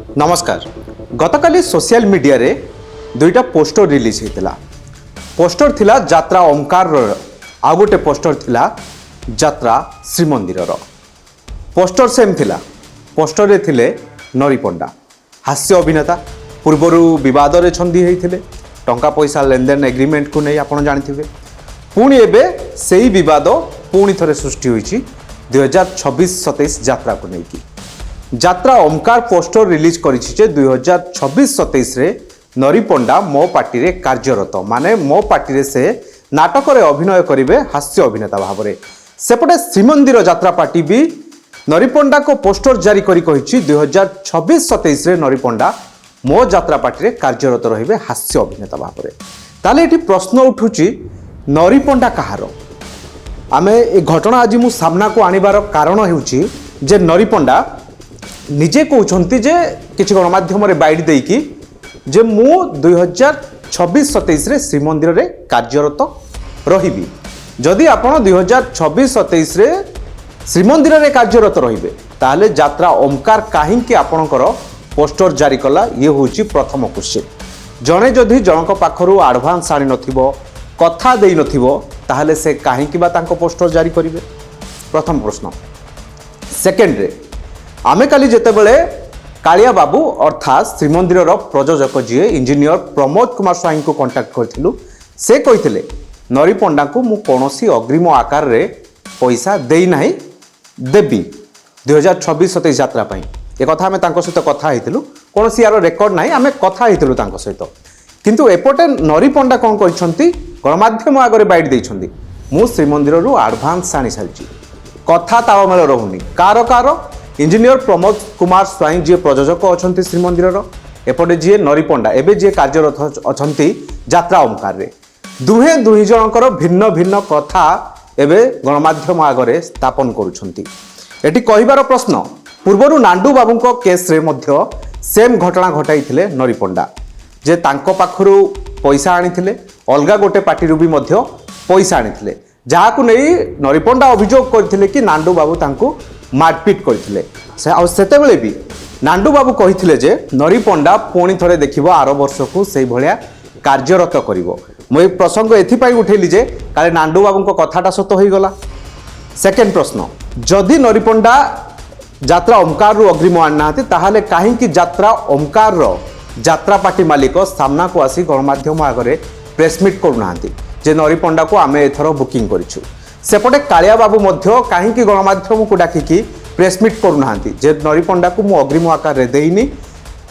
नमस्कार गतकाली social media रे दुईटा पोस्टर रिलीज होता पोस्टर थिला यात्रा ओमकार आउ गोटे पोस्टर थिला यात्रा श्रीमंदिर पोस्टर सेम थिला पोस्टर रे थिले नरी पंडा हास्य अभिनेता पूर्वर बद छंदी होते टंका पैसा लेनदेन एग्रीमेंट को नहीं आपड़ जानी पुणी एबे सेही विवाद पुणी थरे सृष्टि होईची 2026-27 यात्रा को लेकिन यात्रा ओमकार पोस्टर रिलीज करिछि 2026-27 रे नरी पंडा मो पार्टी रे कार्यरत माने मो पार्टी रे से नाटक रे अभिनय करिवे हास्य अभिनेता भाव रे सेपटे श्रीमंदिर यात्रा पार्टी भी नरी पंडा को पोस्टर जारी करी कहिछि 2026-27 रे नरी पंडा मो यात्रा पार्टी रे कार्यरत रहिबे हास्य अभिनेता भाव रे ताले एठी प्रश्न उठुछि नरी पंडा कहारो आमे ए घटना आज मु सामना को आनिबार कारण हेउछि जे नरी पंडा निजे कहते जे किसी गणमाध्यम बाइट देकी जे मु 2026-27 रे श्रीमंदिर रे कार्यरत रहिबी जदि आपण 2026-27 रे श्रीमंदिर रे कार्यरत रहिबे ताले यात्रा ओमकार काहींकी आपणकर पोस्टर जारी कला ये होची प्रथम क्वेश्चन जणे जदि जनक पाखरु एडवांस आनी नथिबो कथा देई नथिबो ताहले से काहींकी बा तांको पोस्टर जारी करिवे प्रथम प्रश्न सेकेंड रे आमे काली जेतेबेले कालिया बाबू अर्थात श्रीमंदिर प्रयोजक जी इंजीनियर प्रमोद कुमार स्वाई को कांटेक्ट करथिलु से कहिथिले नरी पंडा को मु कोनोसी अग्रिम आकार रे पैसा देई नाही देबी 2026-27 यात्रा पई ए कथा हमें तांको सहित कथा हेतिलु कोनोसी यार रेकॉर्ड नाही आमे कथा हेतिलु तांको सहित किंतु एपटे नरी पंडा कोन कहिसंती गणमाध्यम आगरे बाइट देइछंती मु श्रीमंदिर रु एडवांस आनी सालची कथा तावमेल रहुनी कार इंजीनियर प्रमोद कुमार स्वाई जी प्रयोजक अच्छा श्रीमंदिर एपटे जी नरी पंडा एवं जी कार्यरत अच्छा यात्रा ओमकार रे दुहे जनकर भिन्न भिन्न कथा एवं गणमाध्यम आगरे स्थापन करुछंती एटी कहिबार प्रश्न पूर्वर नांडू बाबू केस रे मध्य सेम घटना घटाई नरी पंडा जे तांको पाखरु पैसा आनी अलगा गोटे पार्टी भी मध्य पैसा आनी जहां नहीं नरी पंडा अभियोग करथिले कि नांडू बाबू तांको मारपिट करते भी नांडू बाबू कही जे नरी पंडा पुणी थरे देखिबो आर वर्ष को से भलिया कार्यरत करिवो मु प्रसंग एथिपाई उठेली जे काले नांडू बाबू कथाटा सत हो गला सेकेंड प्रश्न जदि नरी पंडा यात्रा ओमकार रु अग्रिम आना ताहाले काहींकी यात्रा ओमकार रो यात्रा पार्टी मालिक सामना को आसी गणमाध्यम आगरे प्रेसमिट करूना जे नरी पंडा को आमे एथरो बुकिंग करिछु सेपटे कालिया बाबू मध्य काहींकी गणमाध्यम को डाकिकी प्रेसमिट करूना जे नरी पंडा को मु अग्रिम आकार रे देइनी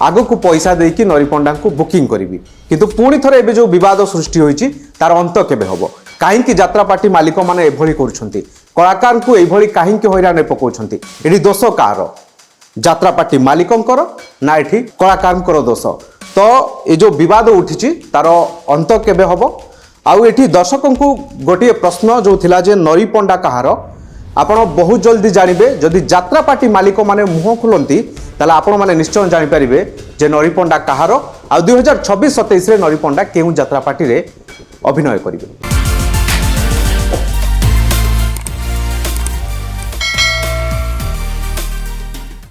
आगो को पैसा देकी नरी पंडा को बुकिंग करिवि किंतु पुणी थरे एबे जो विवाद सृष्टि होईची तार अंत केबे हबो काहींकी यात्रा पार्टी मालिक माने एभली करूछंती कलाकार को एभली काहींकी हैरान पकाउछंती एठी दोष कार यात्रा पार्टी मालिकंकर ना एठी कलाकारंकर दोष तो ए जो विवाद उठिची तार अंत केबे हबो आउ एठी दर्शकों को गोटे प्रश्न जो थिला जे नरी पंडा कहार आपण बहुत जल्दी जानबे जदि यात्रा पार्टी मालिक माने मुह खुलंती ताले आपण माने निश्चय जानि परिबे जे नरी पंडा कहार आ 2026-27 रे नरी पंडा केउ यात्रा पार्टी रे अभिनय करिवे।